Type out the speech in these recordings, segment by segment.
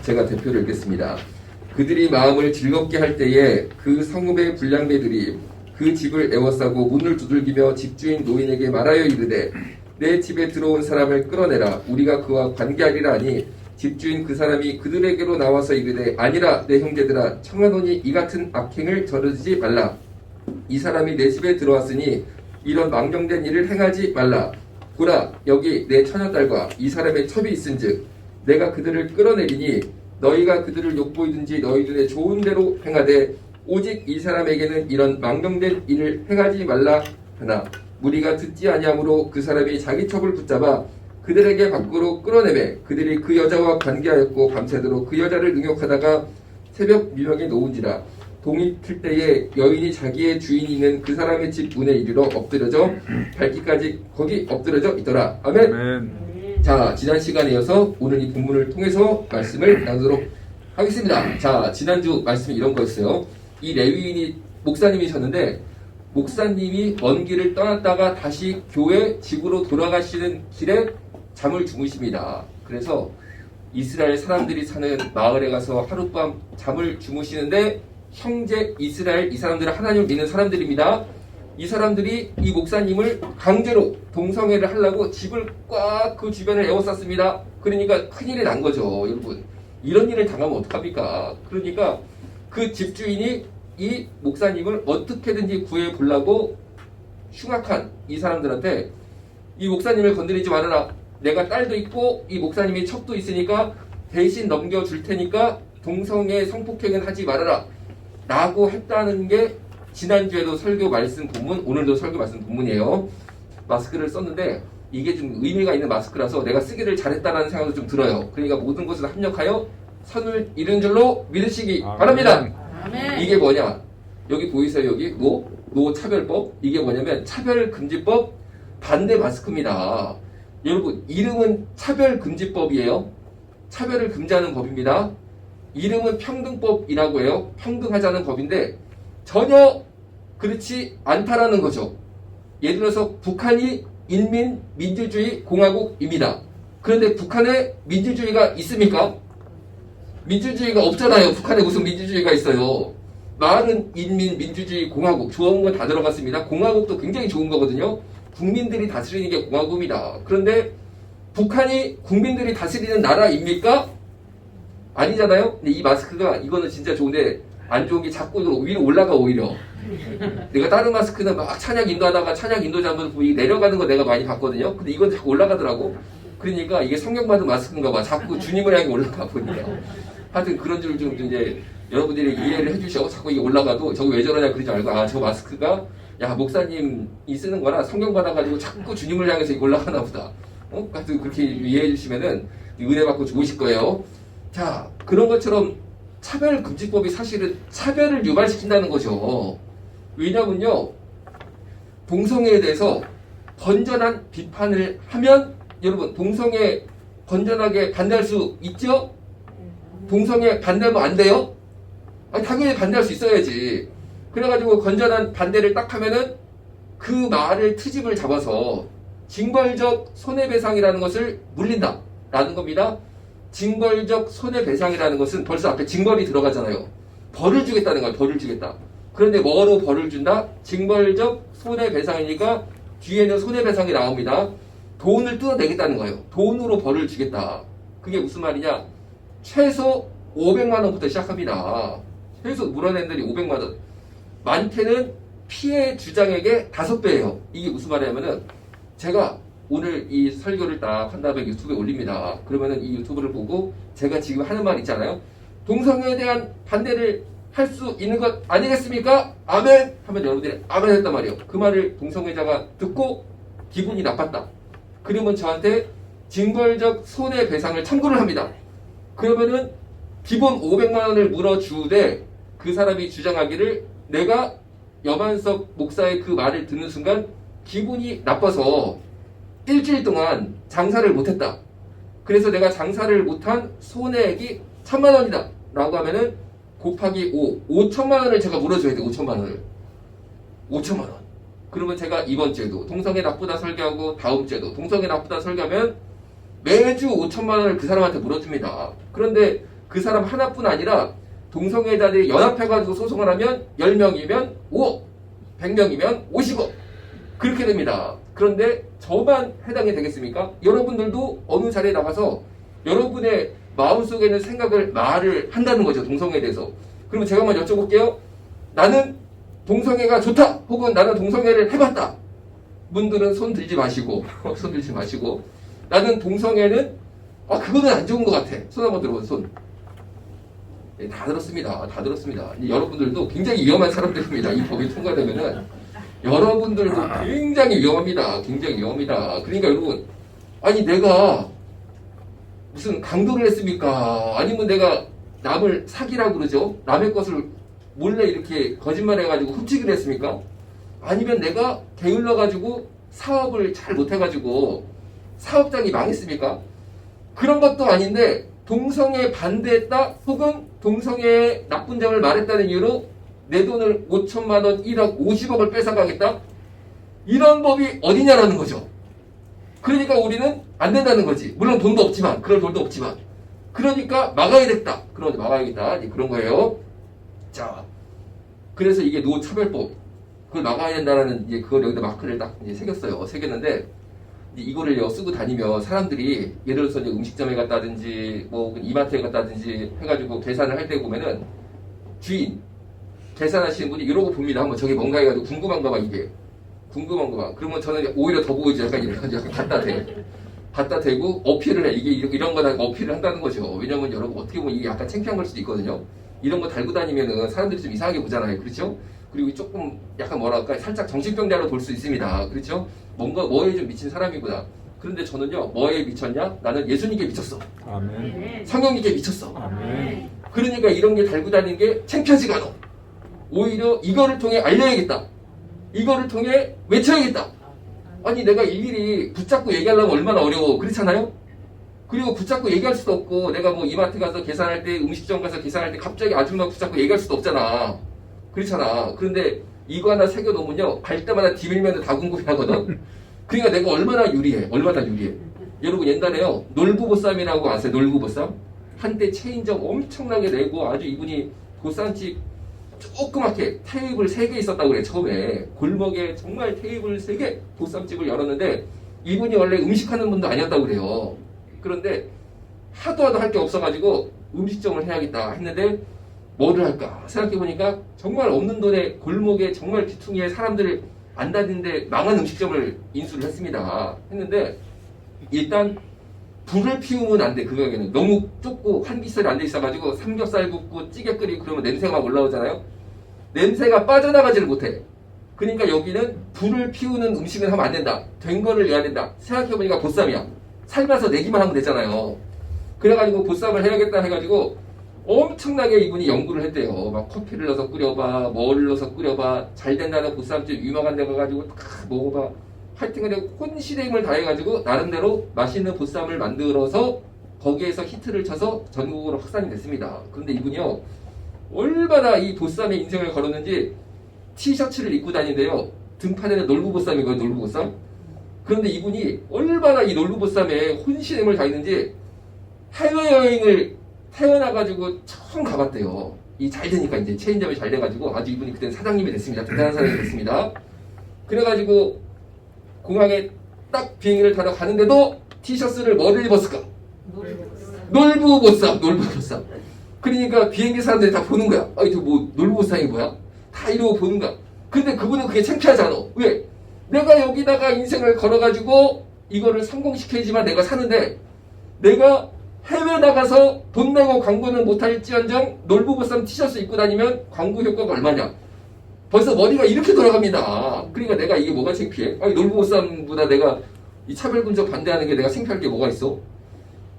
제가 대표를 읽겠습니다. 그들이 마음을 즐겁게 할 때에 그 성읍의 불량배들이 그 집을 에워싸고 문을 두들기며 집주인 노인에게 말하여 이르되 내 집에 들어온 사람을 끌어내라. 우리가 그와 관계하리라 하니 집주인 그 사람이 그들에게로 나와서 이르되 아니라 내 형제들아 청하노니 이 같은 악행을 저지르지 말라. 이 사람이 내 집에 들어왔으니 이런 망령된 일을 행하지 말라. 보라 여기 내 처녀딸과 이 사람의 첩이 있은즉 내가 그들을 끌어내리니 너희가 그들을 욕보이든지 너희 눈에 좋은 대로 행하되 오직 이 사람에게는 이런 망령된 일을 행하지 말라 하나 무리가 듣지 아니하므로 그 사람이 자기 첩을 붙잡아 그들에게 밖으로 끌어내매 그들이 그 여자와 관계하였고 밤새도록 그 여자를 능욕하다가 새벽 미명에 놓은지라. 동이 틀 때에 여인이 자기의 주인이 있는 그 사람의 집 문에 이르러 엎드려져 밝기까지 거기 엎드려져 있더라. 아멘. 아멘. 자, 지난 시간에 이어서 오늘 이 본문을 통해서 말씀을 나누도록 하겠습니다. 자, 지난주 말씀이 이런 거였어요. 이 레위인이 목사님이셨는데 목사님이 먼 길을 떠났다가 다시 교회 집으로 돌아가시는 길에 잠을 주무십니다. 그래서 이스라엘 사람들이 사는 마을에 가서 하룻밤 잠을 주무시는데 형제 이스라엘 이 사람들은 하나님을 믿는 사람들입니다. 이 사람들이 이 목사님을 강제로 동성애를 하려고 집을 꽉 그 주변을 에워쌌습니다. 그러니까 큰일이 난 거죠, 여러분. 이런 일을 당하면 어떡합니까? 그러니까 그 집주인이 이 목사님을 어떻게든지 구해보려고 흉악한 이 사람들한테 이 목사님을 건드리지 말아라. 내가 딸도 있고 이 목사님이 첩도 있으니까 대신 넘겨줄 테니까 동성애 성폭행은 하지 말아라 라고 했다는 게 지난주에도 설교 말씀 본문, 오늘도 설교 말씀 본문이에요. 마스크를 썼는데 이게 좀 의미가 있는 마스크라서 내가 쓰기를 잘했다는 생각도 좀 들어요. 그러니까 모든 것을 합력하여 선을 이룬 줄로 믿으시기 바랍니다. 아멘. 이게 뭐냐? 여기 보이세요? 여기 노차별법. 이게 뭐냐면 차별금지법 반대 마스크입니다. 여러분, 이름은 차별금지법이에요. 차별을 금지하는 법입니다. 이름은 평등법이라고 해요. 평등하자는 법인데 전혀 그렇지 않다라는 거죠. 예를 들어서 북한이 인민민주주의 공화국입니다. 그런데 북한에 민주주의가 있습니까? 민주주의가 없잖아요. 북한에 무슨 민주주의가 있어요. 말은 인민민주주의 공화국 좋은 건 다 들어갔습니다. 공화국도 굉장히 좋은 거거든요. 국민들이 다스리는 게 공화국입니다. 그런데 북한이 국민들이 다스리는 나라입니까? 아니잖아요. 근데 이 마스크가 이거는 진짜 좋은데 안 좋은 게 자꾸 위로 올라가 오히려. 내가 다른 마스크는 막 찬양 인도하다가 찬양 인도자 한번 내려가는 거 내가 많이 봤거든요. 근데 이건 자꾸 올라가더라고. 그러니까 이게 성경 받은 마스크인가 봐. 자꾸 주님을 향해 올라가 보니까. 하여튼 그런 줄 좀 이제 여러분들이 이해를 해주셔. 자꾸 이게 올라가도 저거 왜 저러냐 그러지 말고 아, 저 마스크가 야 목사님이 쓰는 거라 성경 받아가지고 자꾸 주님을 향해서 이거 올라가나 보다. 하여튼 그렇게 이해해 주시면은 은혜 받고 좋으실 거예요. 자, 그런 것처럼 차별금지법이 사실은 차별을 유발시킨다는 거죠. 왜냐면요, 동성애에 대해서 건전한 비판을 하면 여러분 동성애 건전하게 반대할 수 있죠? 동성애 반대하면 안 돼요? 아니, 당연히 반대할 수 있어야지. 그래가지고 건전한 반대를 딱 하면은 그 말을 트집을 잡아서 징벌적 손해배상이라는 것을 물린다 라는 겁니다. 징벌적 손해배상이라는 것은 벌써 앞에 징벌이 들어가잖아요. 벌을 주겠다는 거예요. 벌을 주겠다. 그런데 뭐로 벌을 준다? 징벌적 손해배상이니까 뒤에는 손해배상이 나옵니다. 돈을 뜯어내겠다는 거예요. 돈으로 벌을 주겠다. 그게 무슨 말이냐? 최소 500만 원부터 시작합니다. 최소 물어낸 들이 500만 원. 많게는 피해 주장에게 5배예요. 이게 무슨 말이냐면은 제가 오늘 이 설교를 딱 한 다음에 유튜브에 올립니다. 그러면은 이 유튜브를 보고 제가 지금 하는 말 있잖아요. 동성애에 대한 반대를 할 수 있는 것 아니겠습니까? 아멘! 하면 여러분들이 아멘 했단 말이에요. 그 말을 동성애자가 듣고 기분이 나빴다. 그러면 저한테 징벌적 손해배상을 청구를 합니다. 그러면은 기본 500만 원을 물어주되 그 사람이 주장하기를 내가 여만석 목사의 그 말을 듣는 순간 기분이 나빠서 일주일 동안 장사를 못했다. 그래서 내가 장사를 못한 손해액이 1000만 원이다. 라고 하면은 곱하기 5천만 원을 제가 물어줘야 돼. 5천만 원을. 5천만 원. 그러면 제가 이번 주에도 동성애 나쁘다 설교하고 다음 주에도 동성애 나쁘다 설교하면 매주 5천만 원을 그 사람한테 물어줍니다. 그런데 그 사람 하나뿐 아니라 동성애자들이 연합해가지고 소송을 하면 10명이면 5억, 100명이면 50억 그렇게 됩니다. 그런데 저만 해당이 되겠습니까? 여러분들도 어느 자리에 나가서 여러분의 마음속에 있는 생각을 말을 한다는 거죠. 동성애에 대해서. 그러면 제가 한번 여쭤볼게요. 나는 동성애가 좋다 혹은 나는 동성애를 해봤다. 분들은 손 들지 마시고 손 들지 마시고 나는 동성애는 그거는 안 좋은 것 같아. 손 한번 들어보세요. 손. 네, 다 들었습니다. 다 들었습니다. 여러분들도 굉장히 위험한 사람들입니다. 이 법이 통과되면은 여러분들도 굉장히 위험합니다. 굉장히 위험합니다. 그러니까 여러분, 아니 내가 무슨 강도를 했습니까? 아니면 내가 남을 사기라고 그러죠? 남의 것을 몰래 이렇게 거짓말해가지고 훔치기를 했습니까? 아니면 내가 게을러가지고 사업을 잘 못해가지고 사업장이 망했습니까? 그런 것도 아닌데 동성애 반대했다 혹은 동성애의 나쁜 점을 말했다는 이유로 내 돈을 5천만 원, 1억, 50억을 뺏어가겠다? 이런 법이 어디냐라는 거죠. 그러니까 우리는 안 된다는 거지. 물론 돈도 없지만, 그럴 돈도 없지만. 그러니까 막아야겠다. 그러면 막아야겠다. 그런 거예요. 자, 그래서 이게 노차별법. 그걸 막아야 된다는 그걸 여기다 마크를 딱 새겼어요. 새겼는데, 이거를 쓰고 다니면 사람들이 예를 들어서 음식점에 갔다든지 뭐 이마트에 갔다든지 해가지고 계산을 할 때 보면은 주인 계산하시는 분이 이러고 봅니다. 한번 저게 뭔가 해가지고 궁금한가 봐 이게 궁금한가 봐. 그러면 저는 오히려 더 보이죠. 약간 이렇게 약간 갖다 대고 어필을 해. 이게 이런 거다 어필을 한다는 거죠. 왜냐면 여러분 어떻게 보면 이게 약간 창피한 걸 수도 있거든요. 이런 거 달고 다니면은 사람들이 좀 이상하게 보잖아요. 그렇죠? 그리고 조금 약간 뭐랄까 살짝 정신병자로 볼 수 있습니다. 그렇죠? 뭔가 뭐에 좀 미친 사람이구나. 그런데 저는요 뭐에 미쳤냐? 나는 예수님께 미쳤어. 아멘. 성령님께 미쳤어. 아멘. 그러니까 이런 게 달고 다니는 게 창피하지가 않아. 오히려 이거를 통해 알려야겠다. 이거를 통해 외쳐야겠다. 아니 내가 일일이 붙잡고 얘기하려면 얼마나 어려워. 그렇잖아요? 그리고 붙잡고 얘기할 수도 없고 내가 뭐 이마트 가서 계산할 때 음식점 가서 계산할 때 갑자기 아줌마 붙잡고 얘기할 수도 없잖아. 그렇잖아. 그런데 이거 하나 새겨놓으면요 갈 때마다 디밀면 다 궁금해하거든. 그러니까 내가 얼마나 유리해. 얼마나 유리해. 여러분 옛날에요 놀부보쌈이라고 아세요? 놀부보쌈? 한때 체인점 엄청나게 내고 아주 이분이 보쌈집 조그맣게 테이블 3개 있었다고 그래. 처음에 골목에 정말 테이블 3개 보쌈집을 열었는데 이분이 원래 음식하는 분도 아니었다고 그래요. 그런데 하도 할 게 없어가지고 음식점을 해야겠다 했는데 뭐를 할까 생각해보니까 정말 없는 돈에 골목에 정말 귀퉁이에 사람들 안 다니는데 망한 음식점을 인수를 했는데 일단 불을 피우면 안 돼. 그 가게는 너무 좁고 환기시설이 안 돼 있어가지고 삼겹살 굽고 찌개 끓이고 그러면 냄새가 막 올라오잖아요. 냄새가 빠져나가지를 못해. 그러니까 여기는 불을 피우는 음식은 하면 안 된다. 된 거를 내야 된다. 생각해보니까 보쌈이야. 삶아서 내기만 하면 되잖아요. 그래가지고 보쌈을 해야겠다 해가지고 엄청나게 이분이 연구를 했대요. 막 커피를 넣어서 끓여봐, 뭐를 넣어서 끓여봐, 잘 된다는 보쌈집 유명한 데 가가지고 다 먹어봐. 하여튼 간에 혼신의 힘을 다해가지고 나름대로 맛있는 보쌈을 만들어서 거기에서 히트를 쳐서 전국으로 확산이 됐습니다. 그런데 이분이요 얼마나 이 보쌈의 인생을 걸었는지 티셔츠를 입고 다니는데요 등판에는 놀부보쌈이거든요. 놀부보쌈. 그런데 이분이 얼마나 이 놀부보쌈에 혼신의 힘을 다했는지 해외여행을 태어나가지고 처음 가봤대요. 이 잘 되니까 이제 체인점이 잘 돼가지고 아주 이분이 그때 사장님이 됐습니다. 대단한 사장님이 됐습니다. 그래가지고 공항에 딱 비행기를 타러 가는데도 티셔츠를 뭐를 입었을까? 놀부보쌈. 그러니까 비행기 사람들이 다 보는 거야. 아이 저 뭐 놀부보쌈이 뭐야? 다 이러고 보는 거야. 근데 그분은 그게 창피하지 않아. 왜? 내가 여기다가 인생을 걸어가지고 이거를 성공시켜야지만 내가 사는데 내가 해외 나가서 돈 내고 광고는 못할지언정 놀부보쌈 티셔츠 입고 다니면 광고 효과가 얼마냐? 벌써 머리가 이렇게 돌아갑니다. 그러니까 내가 이게 뭐가 창피해? 아니 놀부보쌈보다 내가 이 차별금지 반대하는 게 내가 창피할 게 뭐가 있어?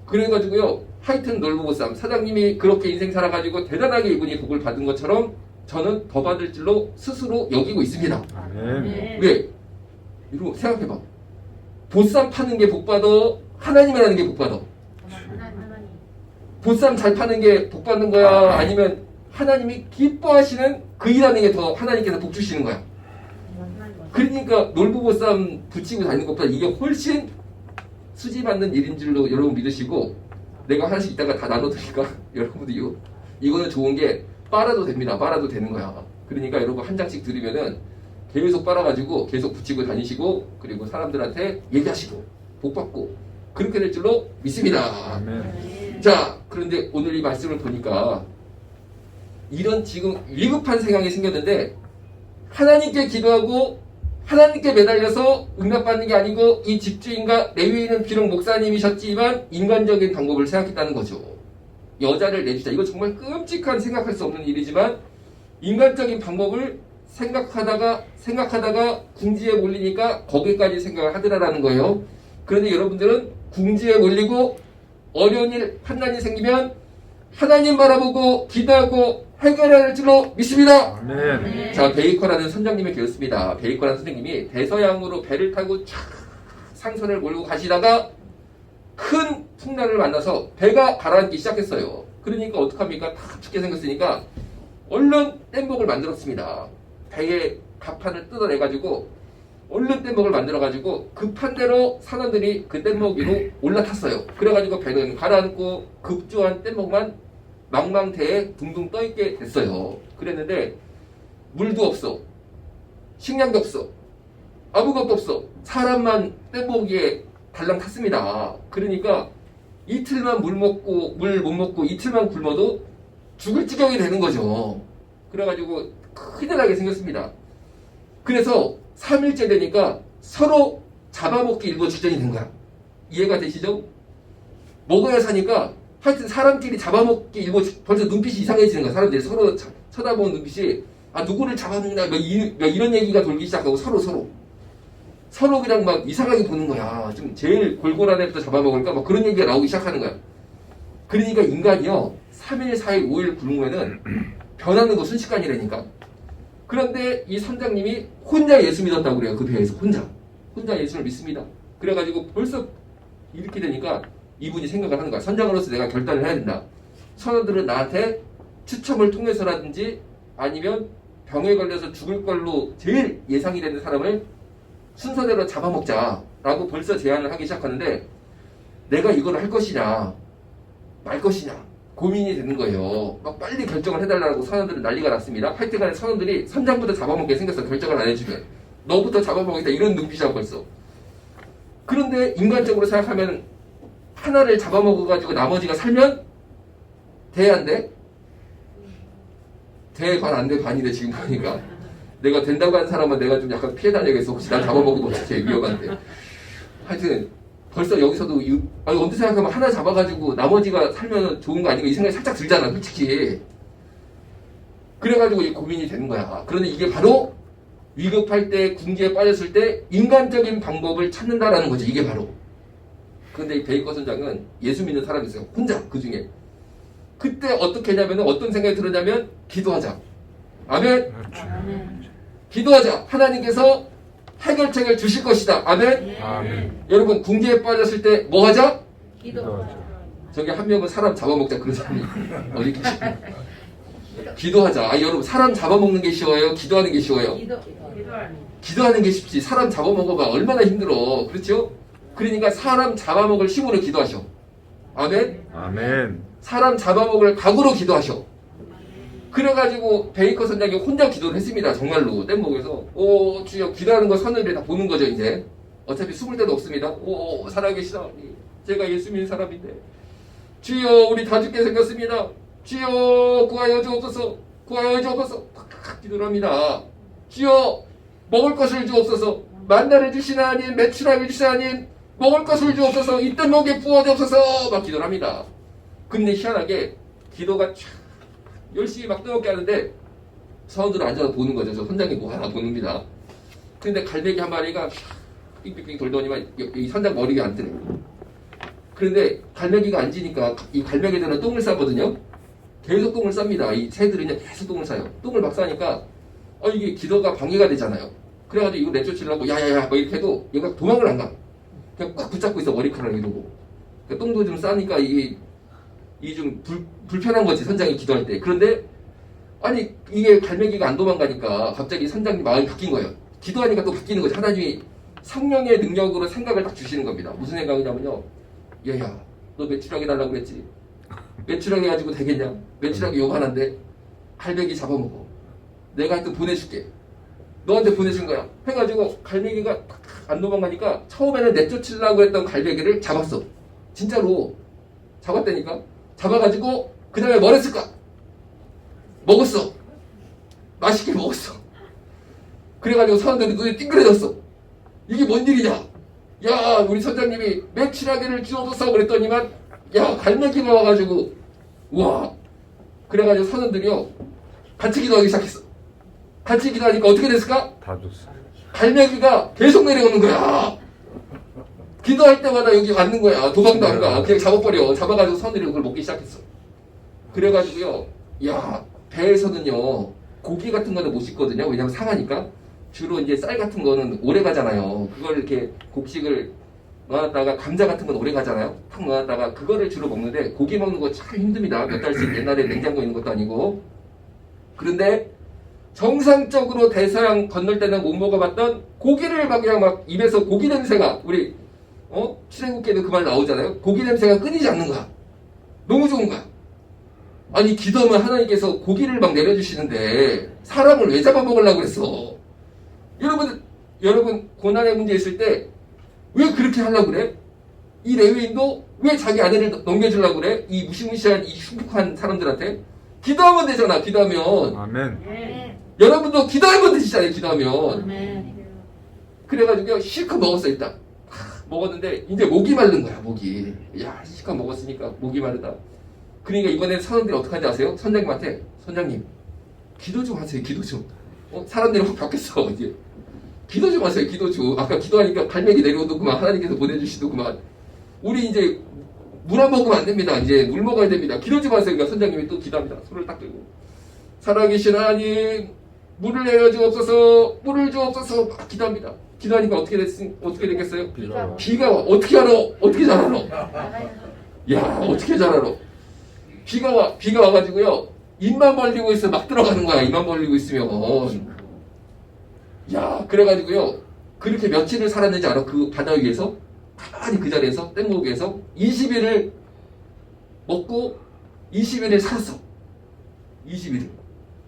그래가지고요 하여튼 놀부보쌈 사장님이 그렇게 인생 살아가지고 대단하게 이분이 복을 받은 것처럼 저는 더 받을 줄로 스스로 여기고 있습니다. 아멘. 왜? 이거 생각해봐. 보쌈 파는 게 복받아? 하나님이 하는 게 복받아? 보쌈 잘 파는 게 복 받는 거야? 아니면 하나님이 기뻐하시는 그 일하는 게 더 하나님께서 복 주시는 거야? 그러니까 놀부보쌈 붙이고 다니는 것보다 이게 훨씬 수지 받는 일인 줄로 여러분 믿으시고 내가 하나씩 이따가 다 나눠드리니까 여러분들 이거는 좋은 게 빨아도 됩니다. 빨아도 되는 거야. 그러니까 여러분 한 장씩 드리면은 계속 빨아가지고 계속 붙이고 다니시고 그리고 사람들한테 얘기하시고 복 받고 그렇게 될 줄로 믿습니다. 아멘. 자, 그런데 오늘 이 말씀을 보니까 이런 지금 위급한 상황이 생겼는데 하나님께 기도하고 하나님께 매달려서 응답받는 게 아니고 이 집주인과 레위인은 비록 목사님이셨지만 인간적인 방법을 생각했다는 거죠. 여자를 내주자. 이거 정말 끔찍한 생각할 수 없는 일이지만 인간적인 방법을 생각하다가 궁지에 몰리니까 거기까지 생각을 하더라라는 거예요. 그런데 여러분들은 궁지에 몰리고 어려운 일, 환난이 생기면 하나님 바라보고 기도하고 해결해야 할 줄로 믿습니다. 아멘. 자, 베이커라는 선장님의 교였습니다. 베이커라는 선생님이 대서양으로 배를 타고 촥 상선을 몰고 가시다가 큰 풍랑을 만나서 배가 가라앉기 시작했어요. 그러니까 어떡합니까? 다 죽게 생겼으니까 얼른 뗏목을 만들었습니다. 배에 갑판을 뜯어내가지고 얼른 뗏목을 만들어가지고 급한 대로 사람들이 그 뗏목 위로 올라탔어요. 그래가지고 배는 가라앉고 급조한 뗏목만 망망대해 둥둥 떠있게 됐어요. 그랬는데 물도 없어, 식량도 없어, 아무것도 없어. 사람만 뗏목 위에 달랑 탔습니다. 그러니까 이틀만 물 못 먹고 이틀만 굶어도 죽을 지경이 되는 거죠. 그래가지고 큰일 나게 생겼습니다. 그래서 3일째 되니까 서로 잡아먹기 일보 직전이 된 거야. 이해가 되시죠? 먹어야 사니까 하여튼 사람끼리 잡아먹기 일보 벌써 눈빛이 이상해지는 거야. 사람들이 서로 쳐다보는 눈빛이 누구를 잡아먹나 이런 얘기가 돌기 시작하고 서로 그냥 막 이상하게 보는 거야. 좀 제일 골골한 애부터 잡아먹을까 막 그런 얘기가 나오기 시작하는 거야. 그러니까 인간이요 3일, 4일, 5일 굶으면은 변하는 거 순식간이라니까. 그런데 이 선장님이 혼자 예수 믿었다고 그래요. 그 배에서 혼자 예수를 믿습니다. 그래가지고 벌써 이렇게 되니까 이분이 생각을 하는 거야. 선장으로서 내가 결단을 해야 된다. 선원들은 나한테 추첨을 통해서라든지 아니면 병에 걸려서 죽을 걸로 제일 예상이 되는 사람을 순서대로 잡아먹자라고 벌써 제안을 하기 시작하는데 내가 이걸 할 것이냐 말 것이냐 고민이 되는 거예요. 막 빨리 결정을 해달라고 선원들은 난리가 났습니다. 하여튼간에 선원들이 선장부터 잡아먹게 생겼어. 결정을 안 해주면 너부터 잡아먹겠다 이런 눈빛이야 벌써. 그런데 인간적으로 생각하면 하나를 잡아먹어가지고 나머지가 살면 돼 안 돼? 돼 반 안 돼 반이 돼 지금 보니까. 내가 된다고 한 사람은 내가 좀 약간 피해 다녀야겠어. 혹시 날 잡아먹으면 어떻게 위험한데. 하여튼 벌써 여기서도 언제 생각하면 하나 잡아가지고 나머지가 살면 좋은 거 아닌가 이 생각이 살짝 들잖아 솔직히. 그래가지고 이 고민이 되는 거야. 그런데 이게 바로 위급할 때 궁지에 빠졌을 때 인간적인 방법을 찾는다라는 거죠. 이게 바로. 그런데 이 베이커 선장은 예수 믿는 사람이 있어요. 혼자 그 중에. 그때 어떻게 했냐면 어떤 생각이 들었냐면 기도하자. 아멘. 기도하자. 하나님께서 해결책을 주실 것이다. 아멘. 아멘. 여러분 궁지에 빠졌을 때 뭐 하자? 기도하자. 저기 한 명은 사람 잡아먹자 그런 사람이 어디 계시나요? 기도하자. 여러분 사람 잡아먹는 게 쉬워요? 기도하는 게 쉬워요? 기도하는 게 쉽지. 사람 잡아먹어봐 얼마나 힘들어. 그렇죠? 그러니까 사람 잡아먹을 힘으로 기도하셔. 아멘. 아멘. 사람 잡아먹을 각오로 기도하셔. 그래가지고 베이커 선장이 혼자 기도를 했습니다. 정말로 뗏목에서 오 주여 기도하는 거 선을 다 보는 거죠. 이제 어차피 숨을 데도 없습니다. 오 살아계시다. 제가 예수 믿는 사람인데 주여 우리 다 죽게 생겼습니다. 주여 구하여 주옵소서. 구하여 주옵소서. 팍팍 기도를 합니다. 주여 먹을 것을 주옵소서. 만나를 주시는 하나님, 매출하게 주시는 하나님, 먹을 것을 주옵소서. 이 뗏목에 부어 주옵소서. 막 기도를 합니다. 근데 희한하게 기도가 촥 열심히 막 뜨겁게 하는데 사원들은 앉아서 보는 거죠. 저 선장이 뭐 하나 보는니다. 근데 갈매기 한 마리가 삑삑삑 돌더니만 이 선장 머리가 안 뜨네. 그런데 갈매기가 앉으니까 이 갈매기들은 똥을 싸거든요. 계속 똥을 쌉니다. 이 새들은 계속 똥을 싸요. 똥을 막 싸니까 이게 기도가 방해가 되잖아요. 그래가지고 이거 내쫓으려고 야야야 뭐 이렇게 해도 얘가 도망을 안 가. 그냥 꽉 붙잡고 있어 머리카락 이러고. 그러니까 똥도 좀 싸니까 이게 좀 불편한 거지 선장이 기도할 때. 그런데 아니 이게 갈매기가 안 도망가니까 갑자기 선장님 마음이 바뀐 거예요. 기도하니까 또 바뀌는 거죠. 하나님이 성령의 능력으로 생각을 딱 주시는 겁니다. 무슨 생각이냐면요. 얘야 너 매출하게 달라고 그랬지. 매출하게 가지고 되겠냐? 매출하게 요만한데 갈매기 잡아먹어. 내가 하여튼 보내줄게. 너한테 보내준 거야. 해가지고 갈매기가 안 도망가니까 처음에는 내쫓으려고 했던 갈매기를 잡았어. 진짜로 잡았다니까. 잡아가지고 그 다음에 뭘 했을까? 먹었어. 맛있게 먹었어. 그래가지고 사람들이 눈에 띵그레졌어. 이게 뭔 일이냐? 야, 우리 선장님이 매출하기를 주워줬어 그랬더니만 야, 갈매기가 와가지고 우와. 그래가지고 사람들이요 같이 기도하기 시작했어. 같이 기도하니까 어떻게 됐을까? 다 줬어. 갈매기가 계속 내려오는 거야. 기도할 때마다 여기 왔는 거야. 도망도 안 가. 그냥 잡아버려. 잡아가지고 사람들이 그걸 먹기 시작했어. 그래가지고요, 야, 배에서는요 고기 같은 거는 못 씻거든요. 왜냐면 상하니까. 주로 이제 쌀 같은 거는 오래 가잖아요. 그걸 이렇게 곡식을 넣어놨다가 감자 같은 건 오래 가잖아요. 탁 넣어놨다가 그거를 주로 먹는데 고기 먹는 거 참 힘듭니다. 몇 달씩 옛날에 냉장고 있는 것도 아니고. 그런데 정상적으로 대서양 건널 때는 못 먹어봤던 고기를 막 그냥 막 입에서 고기 냄새가 우리 출애굽기에도 그 말 나오잖아요. 고기 냄새가 끊이지 않는 거야. 너무 좋은 거야. 아니 기도하면 하나님께서 고기를 막 내려주시는데 사람을 왜 잡아먹으려고 그랬어? 여러분 고난의 문제 있을 때 왜 그렇게 하려고 그래? 이 레위인도 왜 자기 아내를 넘겨주려고 그래? 이 무시무시한 이 흉폭한 사람들한테 기도하면 되잖아. 기도하면 아멘. 여러분도 기도하면 되시잖아요. 기도하면. 아멘. 그래가지고 실컷 먹었어 일단. 먹었는데 이제 목이 마른 거야. 목이. 야, 실컷 먹었으니까 목이 마르다. 그러니까 이번에 사람들이 어떡하지 아세요? 선장님한테 선장님 기도 좀 하세요. 기도 좀. 사람들이 확 바뀌었어 이제. 기도 좀 하세요. 기도 좀. 아까 기도하니까 갈매기 내려오더구만. 하나님께서 보내주시더구만. 우리 이제 물 안 먹으면 안 됩니다. 이제 물 먹어야 됩니다. 기도 좀 하세요. 그러니까 선장님이 또 기도합니다. 손을 딱 들고 살아계신 하나님 물을 내려주옵소서. 물을 주옵소서. 막 기도합니다. 기도하니까 어떻게 됐겠어요? 비가 와. 어떻게 알아? 어떻게 잘 알아? 야, 어떻게 잘 알아? 비가 와가지고요. 입만 벌리고 있어. 막 들어가는 거야. 입만 벌리고 있으면. 야, 그래가지고요. 그렇게 며칠을 살았는지 알아? 그 바다 위에서? 가만히 그 자리에서, 땡목에서 20일을 먹고 20일을 살았어. 20일을.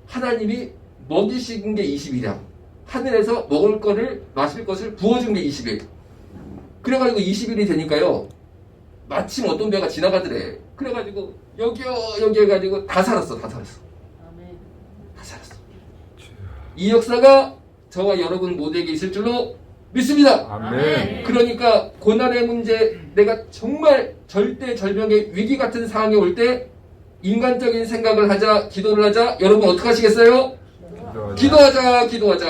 하나님이 먹이신 게 20일이야. 하늘에서 먹을 거를, 마실 것을 부어준 게 20일. 그래가지고 20일이 되니까요. 마침 어떤 배가 지나가더래. 그래가지고 여기 해가지고 다 살았어. 다 살았어. 다 살았어. 이 역사가 저와 여러분 모두에게 있을 줄로 믿습니다. 아멘. 그러니까 고난의 문제, 내가 정말 절대절명의 위기 같은 상황이 올 때 인간적인 생각을 하자, 기도를 하자. 여러분 어떻게 하시겠어요?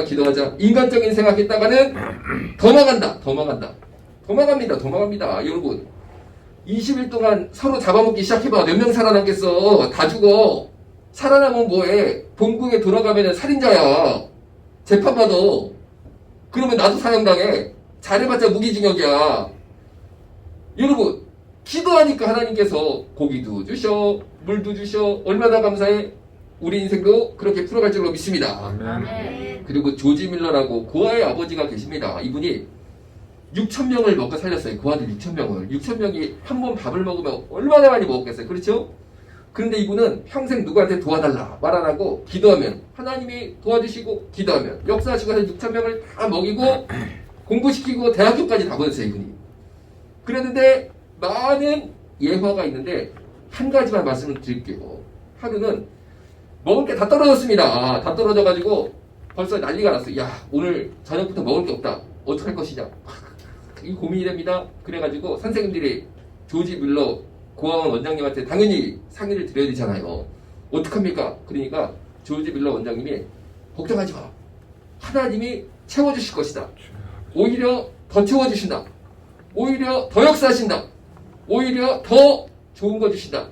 기도하자. 인간적인 생각했다가는 더 나갑니다. 여러분 20일 동안 서로 잡아먹기 시작해봐. 몇 명 살아남겠어? 다 죽어. 살아남으면 뭐해? 본국에 돌아가면 살인자야. 재판받아. 그러면 나도 사형당해. 잘해봤자 무기징역이야. 여러분 기도하니까 하나님께서 고기도 주셔, 물도 주셔. 얼마나 감사해. 우리 인생도 그렇게 풀어갈 줄로 믿습니다. 아멘. 그리고 조지 밀러라고 고아의 아버지가 계십니다. 이분이 6,000명을 먹고 살렸어요. 그 아들 6,000명을. 6,000명이 한 번 밥을 먹으면 얼마나 많이 먹었겠어요. 그렇죠? 그런데 이분은 평생 누구한테 도와달라 말 안 하고 기도하면 하나님이 도와주시고 기도하면 역사하시고 해서 6,000명을 다 먹이고 공부시키고 대학교까지 다 보냈어요. 이분이. 그랬는데 많은 예화가 있는데 한 가지만 말씀을 드릴게요. 하루는 먹을 게 다 떨어졌습니다. 다 떨어져가지고 벌써 난리가 났어요. 야, 오늘 저녁부터 먹을 게 없다. 어떡할 것이냐. 이 고민이 됩니다. 그래가지고 선생님들이 조지 밀러 고아원 원장님한테 당연히 상의를 드려야 되잖아요. 어떡합니까? 그러니까 조지 밀러 원장님이 걱정하지 마. 하나님이 채워주실 것이다. 오히려 더 채워주신다. 오히려 더 역사하신다. 오히려 더 좋은 거 주신다.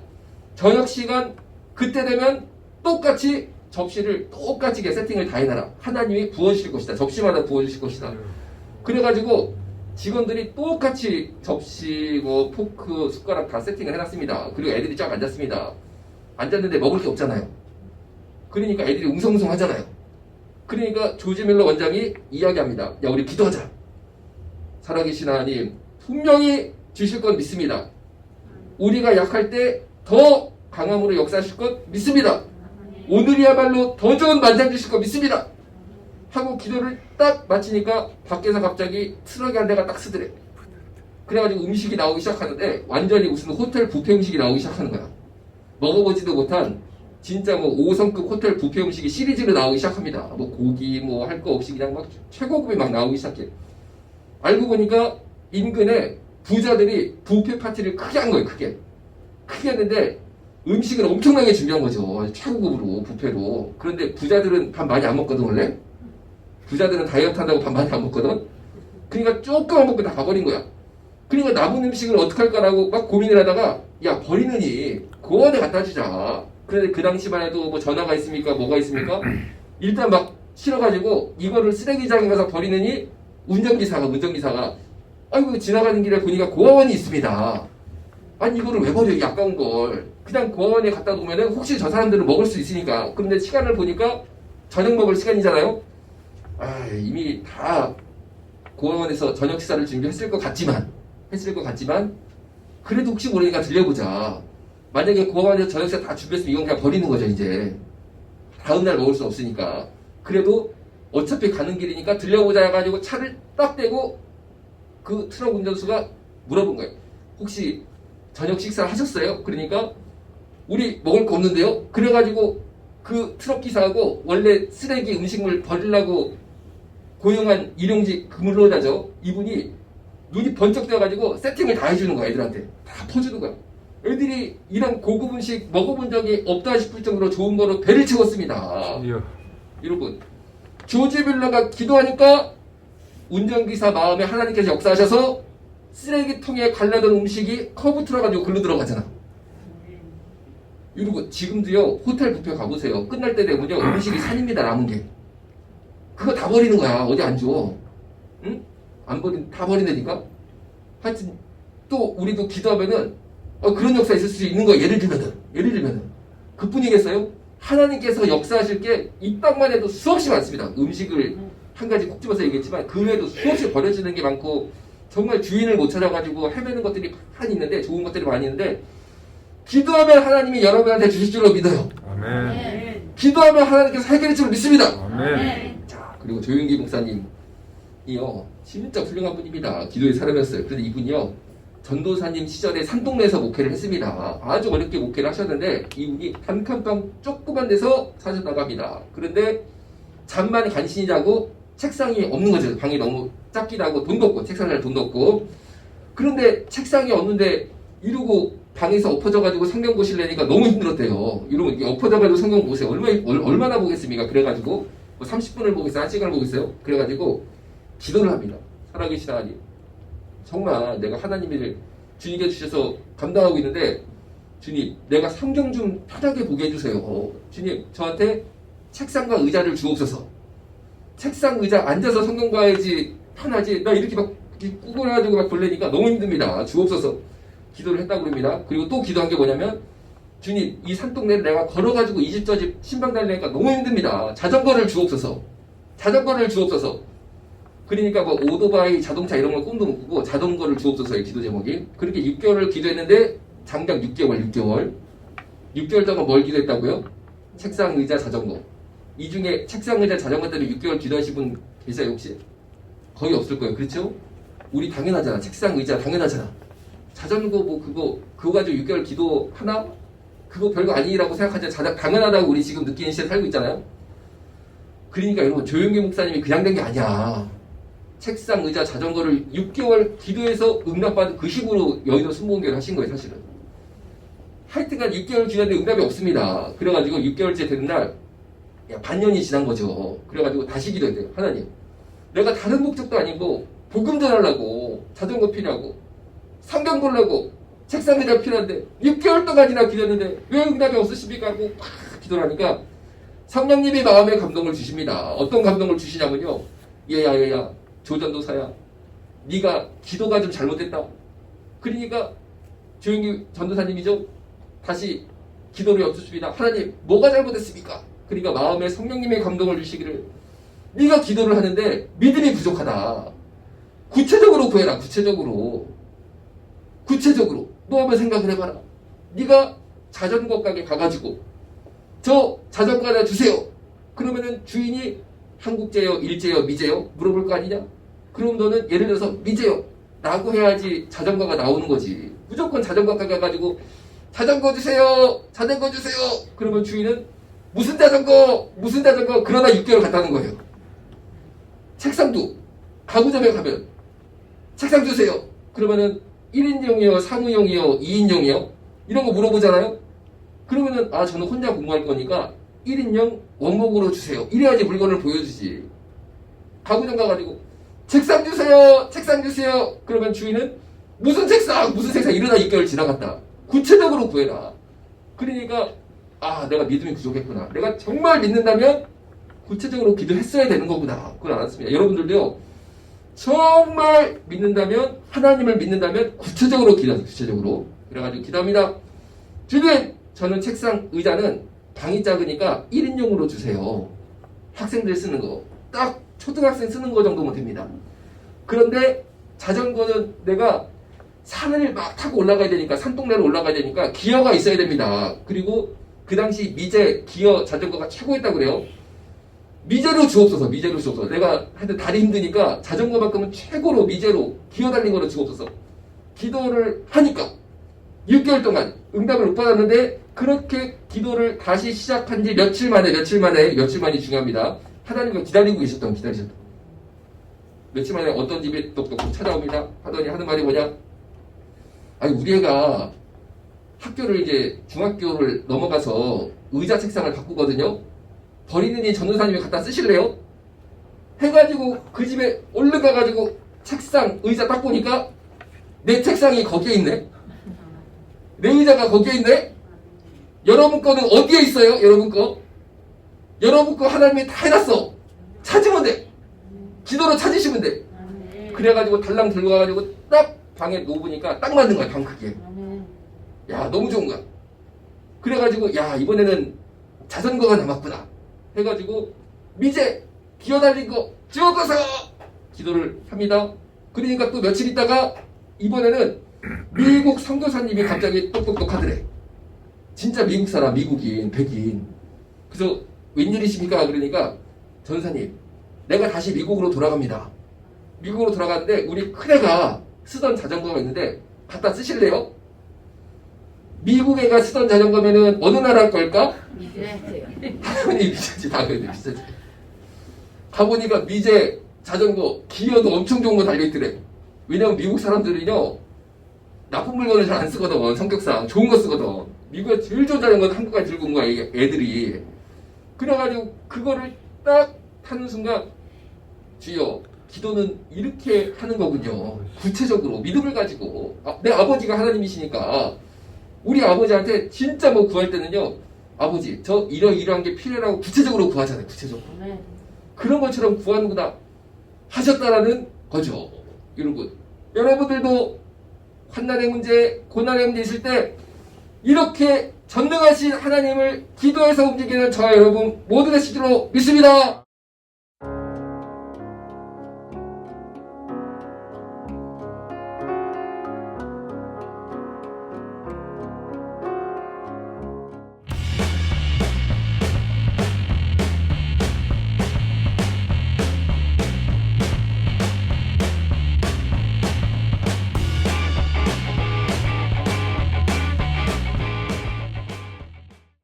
저녁 시간 그때 되면 똑같이 접시를 똑같이 세팅을 다 해놔라. 하나님이 부어주실 것이다. 접시마다 부어주실 것이다. 그래가지고 직원들이 똑같이 접시, 포크, 숟가락 다 세팅을 해놨습니다. 그리고 애들이 쫙 앉았습니다. 앉았는데 먹을 게 없잖아요. 그러니까 애들이 웅성웅성 하잖아요. 그러니까 조지 밀러 원장이 이야기합니다. 야, 우리 기도하자. 살아계신 하나님 분명히 주실 건 믿습니다. 우리가 약할 때 더 강함으로 역사하실 것 믿습니다. 오늘이야말로 더 좋은 만찬 주실 것 믿습니다. 하고 기도를 딱 마치니까 밖에서 갑자기 트럭이 한 대가 딱 쓰더래. 그래가지고 음식이 나오기 시작하는데 완전히 무슨 호텔 뷔페 음식이 나오기 시작하는 거야. 먹어보지도 못한 진짜 뭐 5성급 호텔 뷔페 음식이 시리즈로 나오기 시작합니다. 뭐 고기 뭐 할 거 없이 그냥 막 최고급이 막 나오기 시작해. 알고 보니까 인근에 부자들이 뷔페 파티를 크게 한 거예요. 크게 했는데 음식을 엄청나게 준비한 거죠. 최고급으로 뷔페로. 그런데 부자들은 밥 많이 안 먹거든 원래. 부자들은 다이어트 한다고 밥 많이 안 먹거든. 그러니까 조금만 먹고 다 가버린 거야. 그러니까 남은 음식을 어떻게 할까라고 막 고민을 하다가 야 버리느니 고원에 갖다 주자. 그런데 그 당시만 해도 뭐 전화가 있습니까? 뭐가 있습니까? 일단 막 싫어가지고 이거를 쓰레기장에 가서 버리느니 운전기사가 아이고 지나가는 길에 보니까 고아원이 있습니다. 아니 이거를 왜 버려? 이 아까운 걸. 그냥 고아원에 갖다 놓으면 혹시 저 사람들은 먹을 수 있으니까. 그런데 시간을 보니까 저녁 먹을 시간이잖아요. 아 이미 다 고아원에서 저녁 식사를 준비했을 것 같지만 그래도 혹시 모르니까 들려보자. 만약에 고아원에서 저녁 식사 다 준비했으면 이건 그냥 버리는 거죠 이제. 다음날 먹을 수 없으니까. 그래도 어차피 가는 길이니까 들려보자 해가지고 차를 딱 대고 그 트럭 운전수가 물어본 거예요. 혹시 저녁 식사를 하셨어요? 그러니까 우리 먹을 거 없는데요? 그래가지고 그 트럭 기사하고 원래 쓰레기 음식물 버리려고 고용한 일용직 근로자죠. 이분이 눈이 번쩍 떠가지고 세팅을 다 해주는 거야. 애들한테 다 퍼주는 거야. 애들이 이런 고급 음식 먹어본 적이 없다 싶을 정도로 좋은 거로 배를 채웠습니다. 여러분 조지 뮬러가 기도하니까 운전기사 마음에 하나님께서 역사하셔서 쓰레기통에 갈라던 음식이 커브 틀어가지고 글로 들어가잖아. 여러분 지금도요 호텔 뷔페 가보세요. 끝날 때 되면요 음식이 산입니다. 남은 게 그거 다 버리는 거야. 어디 안 줘. 응? 다 버린다니까. 하여튼 또 우리도 기도하면은 그런 역사 있을 수 있는 거야. 예를 들면은 그뿐이겠어요? 하나님께서 역사하실 게 이 땅만 해도 수없이 많습니다. 음식을 한 가지 콕 집어서 얘기했지만 그 외에도 수없이 버려지는 게 많고 정말 주인을 못 찾아가지고 헤매는 것들이 많이 있는데 좋은 것들이 많이 있는데 기도하면 하나님이 여러분한테 주실 줄로 믿어요. 아멘. 기도하면 하나님께서 해결할 줄로 믿습니다. 아멘. 자 그리고 조윤기 목사님이요 진짜 훌륭한 분입니다. 기도의 사람이었어요. 그런데 이분이요 전도사님 시절에 산동네에서 목회를 했습니다. 아주 어렵게 목회를 하셨는데 이분이 단칸방 조그만 데서 사셨다고 합니다. 그런데 잠만 간신히 자고 책상이 없는 거죠. 방이 너무 작기도 하고 돈도 없고 책상 살 돈도 없고 그런데 책상이 없는데 이러고 방에서 엎어져가지고 성경 보시려니까 너무 힘들었대요. 이러면 이게 엎어져가지고 성경 보세요. 얼마나 보겠습니까? 그래가지고 뭐 30분을 보겠어요? 1시간을 보겠어요? 그래가지고 기도를 합니다. 살아계신 하나님 정말 내가 하나님을 주님께 주셔서 감당하고 있는데 주님 내가 성경 좀 편하게 보게 해주세요. 주님 저한테 책상과 의자를 주옵소서. 책상 의자 앉아서 성경 봐야지 편하지 나 이렇게 막 구걸해가지고 막 볼래니까 너무 힘듭니다. 주옵소서. 기도를 했다고 그럽니다. 그리고 또 기도한 게 뭐냐면 주님 이 산동네를 내가 걸어가지고 이 집 저 집 신방 달리니까 너무 힘듭니다. 자전거를 주옵소서. 그러니까 뭐 오토바이 자동차 이런 걸 꿈도 못 꾸고 자전거를 주옵소서의 기도 제목이. 그렇게 6개월을 기도했는데 장장 6개월 동안 뭘 기도했다고요? 책상 의자 자전거. 이 중에 책상 의자 자전거 때문에 6개월 기도하신 분 계세요 혹시? 거의 없을 거예요. 그렇죠? 우리 당연하잖아. 책상 의자 당연하잖아. 자전거 뭐 그거 가지고 6개월 기도 하나? 그거 별거 아니라고 생각하지 당연하다고 우리 지금 느끼는 시대에 살고 있잖아요. 그러니까 여러분 조용기 목사님이 그냥 된 게 아니야. 책상 의자 자전거를 6개월 기도해서 응답받은 그 식으로 여의도 순복음교회를 하신 거예요 사실은. 하여튼간 6개월 기도했는데 응답이 없습니다. 그래가지고 6개월째 되는 날 반년이 지난 거죠. 그래가지고 다시 기도했대요. 하나님 내가 다른 목적도 아니고 복음 전하려고 자전거 필요하고 성경 보려고 책상 의자 필요한데 6개월 동안이나 기도했는데 왜 응답이 없으십니까? 하고 막 기도를 하니까 성령님이 마음에 감동을 주십니다. 어떤 감동을 주시냐면요. 얘야 조전도사야 네가 기도가 좀 잘못됐다. 그러니까 조용기 전도사님이죠. 다시 기도를 여쭙습니다. 하나님 뭐가 잘못됐습니까? 그러니까 마음에 성령님의 감동을 주시기를 네가 기도를 하는데 믿음이 부족하다. 구체적으로 구해라. 구체적으로 너 한번 생각을 해봐라. 네가 자전거 가게 가가지고 저 자전거 하나 주세요. 그러면은 주인이 한국제요, 일제요, 미제요? 물어볼 거 아니냐? 그럼 너는 예를 들어서 미제요 라고 해야지 자전거가 나오는 거지. 무조건 자전거 가게 가가지고 자전거 주세요, 자전거 주세요. 그러면 주인은 무슨 자전거, 무슨 자전거, 그러다 6개월 갔다는 거예요. 책상도 가구점에 가면 책상 주세요. 그러면은 1인용이요, 사무용이요, 2인용이요? 이런 거 물어보잖아요. 그러면은 저는 혼자 공부할 거니까 1인용 원목으로 주세요. 이래야지 물건을 보여주지. 가구점 가가지고 책상 주세요, 책상 주세요. 그러면 주인은 무슨 책상, 무슨 책상, 이러다 6개월 지나갔다. 구체적으로 구해라. 그러니까 내가 믿음이 부족했구나. 내가 정말 믿는다면 구체적으로 기도했어야 되는 거구나. 그걸 알았습니다. 여러분들도요, 정말 믿는다면, 하나님을 믿는다면 구체적으로 기도하세요. 구체적으로. 그래가지고 기도합니다. 주님, 저는 책상, 의자는 방이 작으니까 1인용으로 주세요. 학생들 쓰는 거. 딱 초등학생 쓰는 거 정도면 됩니다. 그런데 자전거는 내가 산을 막 타고 올라가야 되니까, 산동네로 올라가야 되니까 기어가 있어야 됩니다. 그리고 그 당시 미제 기어 자전거가 최고였다고 그래요. 미제로 주옵소서, 미제로 주옵소서. 내가 하여튼 다리 힘드니까 자전거만큼은 최고로 미제로 기어 달린 거로 주옵소서. 기도를 하니까 6개월 동안 응답을 못 받았는데, 그렇게 기도를 다시 시작한 지 며칠 만이 중요합니다. 하나님과 기다리셨던. 며칠 만에 어떤 집에 똑똑똑 찾아옵니다. 하더니 하는 말이 뭐냐? 우리 애가 학교를 이제 중학교를 넘어가서 의자 책상을 바꾸거든요. 버리느니 전도사님이 갖다 쓰실래요? 해가지고 그 집에 얼른 가가지고 책상, 의자 딱 보니까 내 책상이 거기에 있네. 내 의자가 거기에 있네. 여러분 거는 어디에 있어요? 여러분 거. 여러분 거 하나님이 다 해놨어. 찾으면 돼. 기도로 찾으시면 돼. 그래가지고 달랑 들고 가가지고 딱 방에 놓으니까 딱 맞는 거야. 방 크기에. 야, 너무 좋은 거야. 그래가지고 이번에는 자전거가 남았구나 해가지고 미제 기어달린 거 찍어서 기도를 합니다. 그러니까 또 며칠 있다가 이번에는 미국 선교사님이 갑자기 똑똑똑 하더래. 진짜 미국 사람, 미국인, 백인. 그래서 웬일이십니까? 그러니까 전사님, 내가 다시 미국으로 돌아갑니다. 미국으로 돌아가는데 우리 큰애가 쓰던 자전거가 있는데 갖다 쓰실래요? 미국 애가 쓰던 자전거면은 어느 나라 걸까? 당연히 비싸지, 당연히 비싸지. 가보니까 미제 자전거 기어도 엄청 좋은 거 달려있더래. 왜냐면 미국 사람들은요, 나쁜 물건을 잘 안 쓰거든. 성격상 좋은 거 쓰거든. 미국에 제일 좋은 자전거는 한국까지 들고 온 거야, 애들이. 그래가지고 그거를 딱 타는 순간, 주여, 기도는 이렇게 하는 거군요. 구체적으로 믿음을 가지고. 내 아버지가 하나님이시니까 우리 아버지한테 진짜 뭐 구할 때는요, 아버지 저 이러이러한 게 필요하고 구체적으로 구하잖아요. 구체적으로. 그런 것처럼 구하는구나 하셨다라는 거죠. 여러분들도 환난의 문제, 고난의 문제 있을 때 이렇게 전능하신 하나님을 기도해서 움직이는 저와 여러분 모두 되시기로 믿습니다.